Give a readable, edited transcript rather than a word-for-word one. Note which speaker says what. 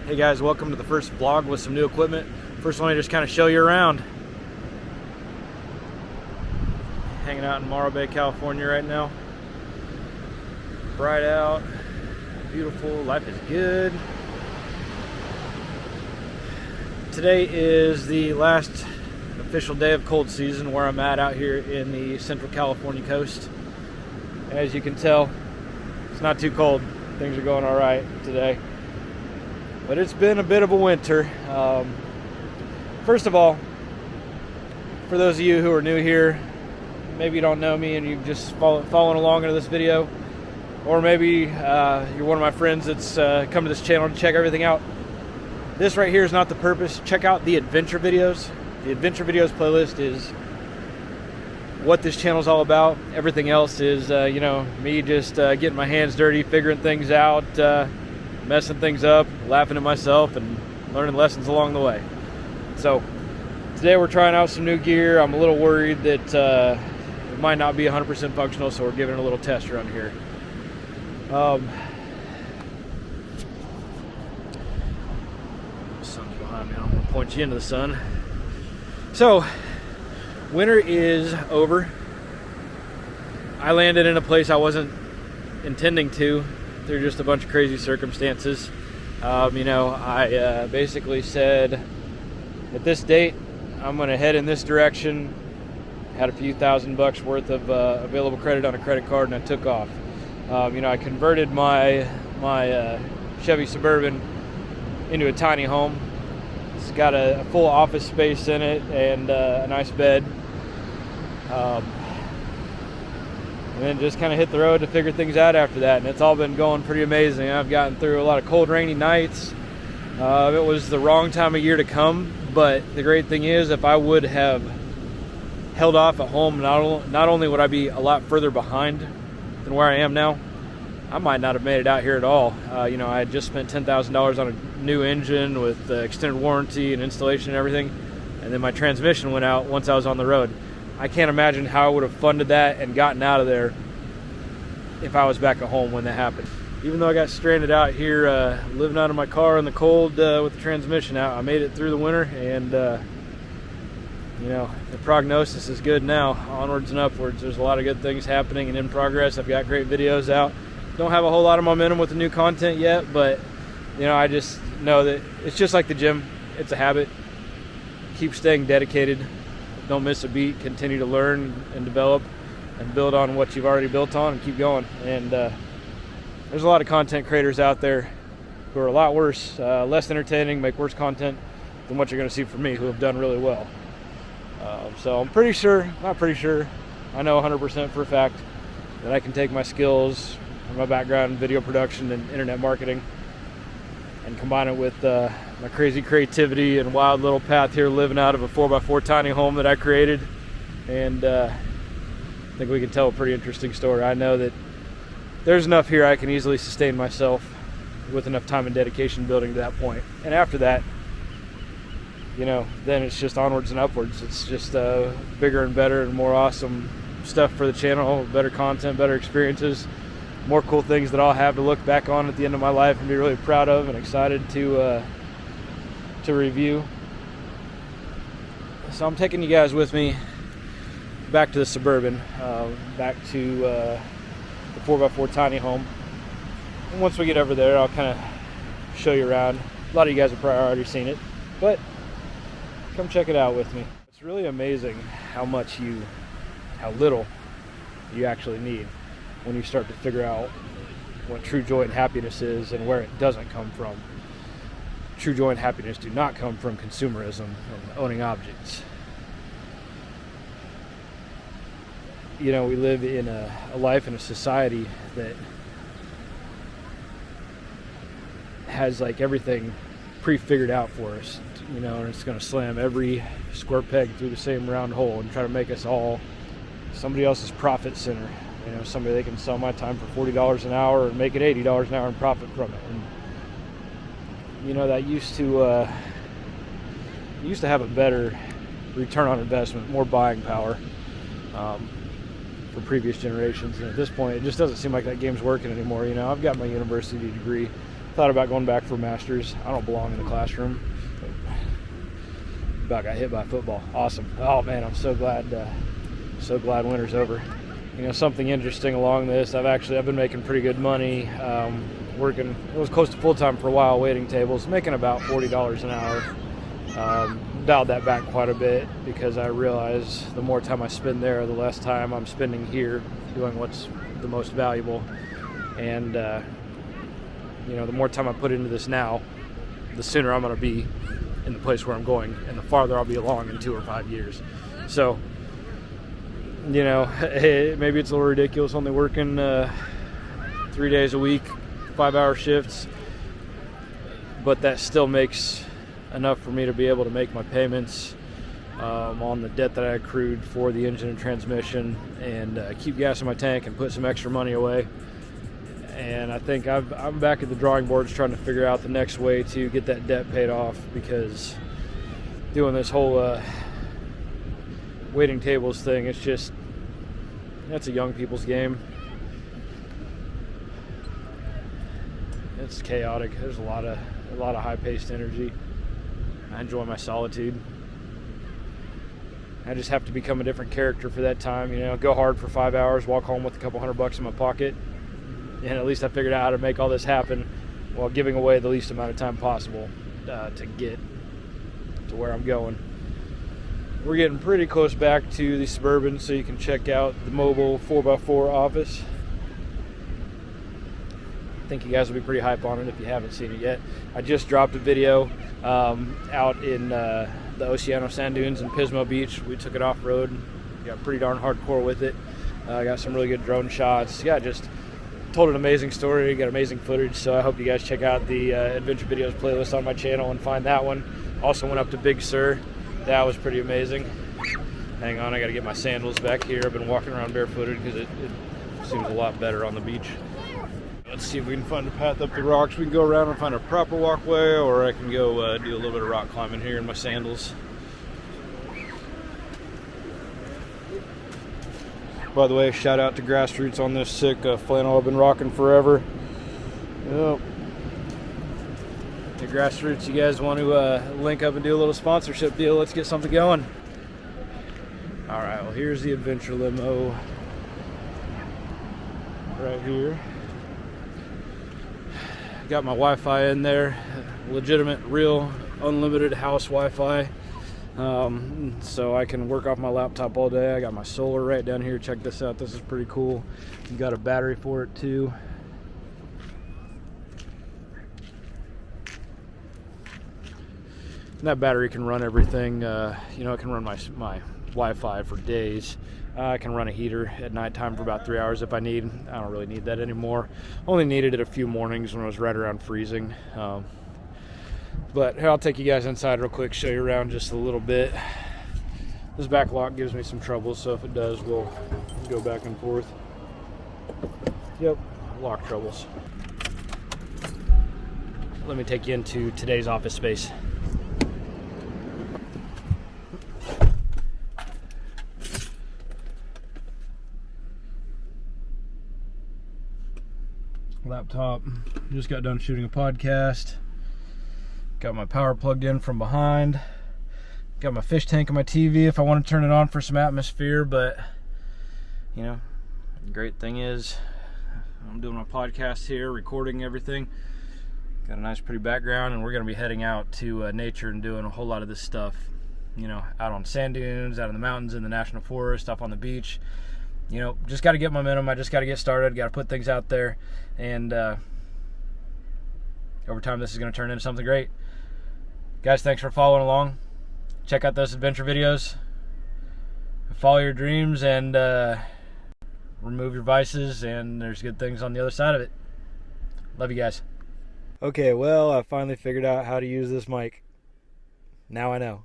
Speaker 1: Hey guys, welcome to the first vlog with some new equipment. First one, I just kind of show you around. Hanging out in Morro, California right now. Bright out, beautiful, life is good. Today is the last official day of cold season where I'm at out here in the Central California coast. As you can tell, it's not too cold. Things are going all right today. But it's been a bit of a winter. First of all, for those of you who are new here, maybe you don't know me and you've just following along into this video, or maybe you're one of my friends that's come to this channel to check everything out. This right here is not the purpose. Check out the adventure videos. The adventure videos playlist is what this channel is all about. Everything else is, me just getting my hands dirty, figuring things out, messing things up, laughing at myself, and learning lessons along the way. So today we're trying out some new gear. I'm a little worried that it might not be 100% functional, so we're giving it a little test run here. The sun's behind me. I don't want to point you into the sun. So winter is over. I landed in a place I wasn't intending to. They're just a bunch of crazy circumstances. I basically said, at this date, I'm going to head in this direction. Had a few $1,000 worth of available credit on a credit card, and I took off. I converted my Chevy Suburban into a tiny home. It's got a full office space in it and a nice bed. And then just kind of hit the road to figure things out after that, and it's all been going pretty amazing. I've gotten through a lot of cold, rainy nights. It was the wrong time of year to come, but the great thing is, if I would have held off at home, not only would I be a lot further behind than where I am now, I might not have made it out here at all. I had just spent $10,000 on a new engine with extended warranty and installation and everything, and then my transmission went out once I was on the road. I can't imagine how I would have funded that and gotten out of there if I was back at home when that happened. Even though I got stranded out here living out of my car in the cold with the transmission out, I made it through the winter, and the prognosis is good now. Onwards and upwards. There's a lot of good things happening and in progress. I've got great videos out. Don't have a whole lot of momentum with the new content yet, but I just know that it's just like the gym. It's a habit. Keep staying dedicated. Don't miss a beat. Continue to learn and develop and build on what you've already built on, and keep going. And there's a lot of content creators out there who are a lot worse, less entertaining, make worse content than what you're going to see from me, who have done really well. So I'm pretty sure, not pretty sure, I know 100% for a fact that I can take my skills and my background in video production and internet marketing and combine it with my crazy creativity and wild little path here, living out of a 4x4 tiny home that I created. And I think we can tell a pretty interesting story. I know that there's enough here I can easily sustain myself with enough time and dedication building to that point. And after that, then it's just onwards and upwards. It's just bigger and better and more awesome stuff for the channel, better content, better experiences, more cool things that I'll have to look back on at the end of my life and be really proud of and excited to review. So I'm taking you guys with me back to the Suburban, back to the 4x4 tiny home. And once we get over there, I'll kind of show you around. A lot of you guys have probably already seen it, but come check it out with me. It's really amazing how little you actually need when you start to figure out what true joy and happiness is and where it doesn't come from. True joy and happiness do not come from consumerism and owning objects. We live in a life and a society that has like everything pre-figured out for us, and it's going to slam every square peg through the same round hole and try to make us all somebody else's profit center. Somebody they can sell my time for $40 an hour and make it $80 an hour and profit from it. And that used to have a better return on investment, more buying power for previous generations. And at this point, it just doesn't seem like that game's working anymore. I've got my university degree. Thought about going back for a master's. I don't belong in the classroom. About got hit by a football. Awesome. Oh man, I'm so glad winter's over. You know, something interesting along this, I've been making pretty good money working. It was close to full-time for a while, waiting tables, making about $40 an hour. Dialed that back quite a bit because I realize the more time I spend there, the less time I'm spending here doing what's the most valuable. And you know, the more time I put into this now, the sooner I'm going to be in the place where I'm going, and the farther I'll be along in 2 or 5 years. So, you know, maybe it's a little ridiculous only working 3 days a week, 5-hour shifts, but that still makes enough for me to be able to make my payments on the debt that I accrued for the engine and transmission, and keep gas in my tank and put some extra money away. And I think I'm back at the drawing boards trying to figure out the next way to get that debt paid off, because doing this whole waiting tables thing, that's a young people's game. It's chaotic. There's a lot of high-paced energy. I enjoy my solitude. I just have to become a different character for that time. You know, go hard for 5 hours, walk home with a couple $100 in my pocket, and at least I figured out how to make all this happen while giving away the least amount of time possible to get to where I'm going. We're getting pretty close back to the Suburban, so you can check out the mobile 4x4 office. I think you guys will be pretty hype on it if you haven't seen it yet. I just dropped a video out in the Oceano Sand Dunes and Pismo Beach. We took it off-road, got pretty darn hardcore with it. Got some really good drone shots. Yeah, just told an amazing story, got amazing footage, so I hope you guys check out the Adventure Videos playlist on my channel and find that one. Also went up to Big Sur. That was pretty amazing. Hang on, I gotta get my sandals back here. I've been walking around barefooted because it seems a lot better on the beach. Let's see if we can find a path up the rocks. We can go around and find a proper walkway, or I can go do a little bit of rock climbing here in my sandals. By the way, shout out to Grassroots on this sick flannel I've been rocking forever. Yep. The Grassroots, you guys want to link up and do a little sponsorship deal? Let's get something going. All right, well, here's the adventure limo right here. Got my Wi-Fi in there, legitimate, real, unlimited house Wi-Fi, so I can work off my laptop all day. I got my solar right down here. Check this out. This is pretty cool. You got a battery for it too. And that battery can run everything. You know, it can run my Wi-Fi for days. I can run a heater at nighttime for about 3 hours if I need. I don't really need that anymore. Only needed it a few mornings when it was right around freezing. But here, I'll take you guys inside real quick, show you around just a little bit. This back lock gives me some trouble, so if it does, we'll go back and forth. Yep, lock troubles. Let me take you into today's office space. Laptop, just got done shooting a podcast. Got my power plugged in from behind. Got my fish tank on my TV if I want to turn it on for some atmosphere, but you know, the great thing is I'm doing my podcast here, recording everything. Got a nice pretty background, and we're going to be heading out to nature and doing a whole lot of this stuff, you know, out on sand dunes, out in the mountains, in the national forest, up on the beach. You know, just got to get momentum. I just got to get started, got to put things out there, and over time this is going to turn into something great. Guys, thanks for following along. Check out those adventure videos. Follow your dreams and remove your vices, and there's good things on the other side of it. Love you guys. Okay, well, I finally figured out how to use this mic. Now I know.